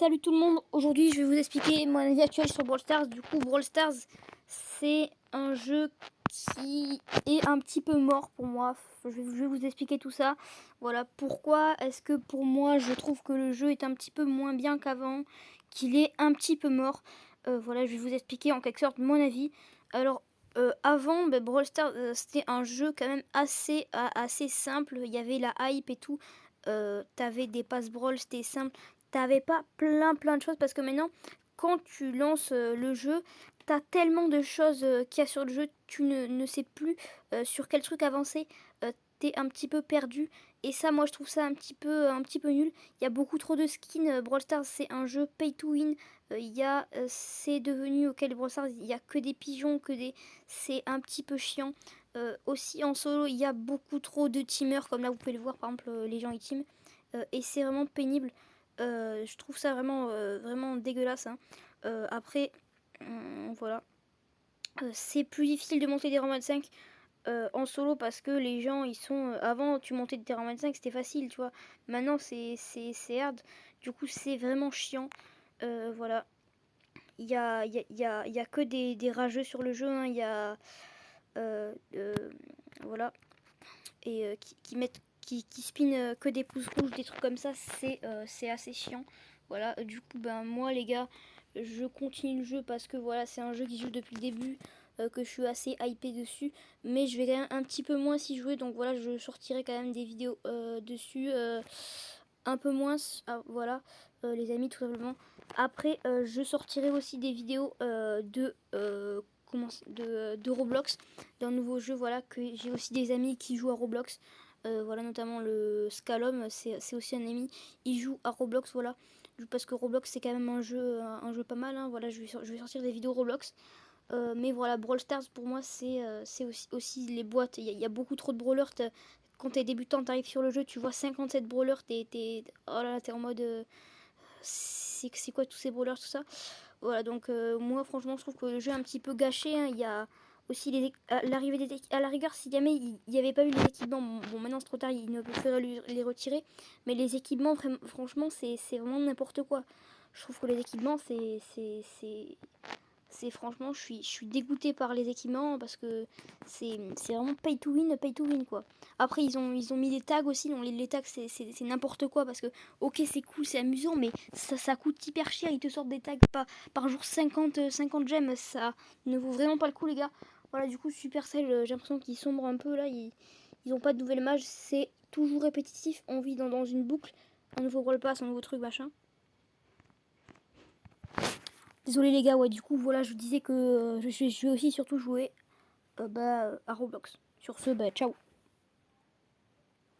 Salut tout le monde, aujourd'hui je vais vous expliquer mon avis actuel sur Brawl Stars. Du coup Brawl Stars c'est un jeu qui est un petit peu mort pour moi. Je vais vous expliquer tout ça. Voilà pourquoi est-ce que pour moi je trouve que le jeu est un petit peu moins bien qu'avant, qu'il est un petit peu mort. Voilà, je vais vous expliquer en quelque sorte mon avis. Alors avant Brawl Stars c'était un jeu quand même assez simple. Il y avait la hype et tout. T'avais des passes Brawl, c'était simple. T'avais pas plein de choses parce que maintenant quand tu lances le jeu, t'as tellement de choses qu'il y a sur le jeu, tu ne sais plus sur quel truc avancer. T'es un petit peu perdu et ça moi je trouve ça un petit peu nul. Il y a beaucoup trop de skins. Brawl Stars c'est un jeu pay to win. C'est devenu auquel Brawl Stars il y a que des pigeons, c'est un petit peu chiant. Aussi en solo il y a beaucoup trop de teamers, comme là vous pouvez le voir, par exemple les gens ils team et c'est vraiment pénible. Je trouve ça vraiment dégueulasse, hein. Après, voilà. C'est plus difficile de monter des rangs 25 en solo parce que les gens ils sont. Avant, tu montais des rangs 25, c'était facile, tu vois. Maintenant, c'est hard. Du coup, c'est vraiment chiant. Voilà. Il y a que des rageux sur le jeu, hein. Il y a. Voilà. Et qui spin que des pouces rouges, des trucs comme ça, c'est assez chiant. Voilà, du coup, ben moi les gars, je continue le jeu parce que voilà, c'est un jeu qui joue depuis le début, que je suis assez hypé dessus, mais je vais quand même un petit peu moins s'y jouer, donc voilà, je sortirai quand même des vidéos dessus, un peu moins, voilà, les amis, tout simplement. Après, je sortirai aussi des vidéos de Roblox, d'un nouveau jeu, voilà, que j'ai aussi des amis qui jouent à Roblox. Voilà, notamment le Scalom, c'est aussi un ami, il joue à Roblox, voilà, parce que Roblox c'est quand même un jeu pas mal, hein. Voilà, je vais sortir des vidéos Roblox. Mais voilà, Brawl Stars pour moi c'est aussi les boîtes, il y a beaucoup trop de brawlers. Quand t'es débutant, t'arrives sur le jeu, tu vois 57 brawlers, oh là là, t'es en mode c'est quoi tous ces brawlers, tout ça. Voilà, donc moi franchement je trouve que le jeu est un petit peu gâché, hein. Il y a aussi l'arrivée à la rigueur, si jamais il n'y avait pas eu les équipements, bon maintenant c'est trop tard, il ne peut les retirer, mais les équipements franchement c'est vraiment n'importe quoi. Je trouve que les équipements c'est franchement je suis dégoûtée par les équipements parce que c'est vraiment pay to win quoi. Après ils ont mis des tags aussi, donc les tags c'est n'importe quoi parce que ok c'est cool, c'est amusant, mais ça coûte hyper cher. Ils te sortent des tags par jour 50 gemmes, ça ne vaut vraiment pas le coup les gars. Voilà, du coup Supercell, j'ai l'impression qu'ils sombrent un peu là, ils ont pas de nouvelles mages, c'est toujours répétitif, on vit dans une boucle, un nouveau Brawl Pass, un nouveau truc machin. Désolé les gars, ouais, du coup voilà, je vous disais que je vais aussi surtout jouer à Roblox. Sur ce, bah ciao.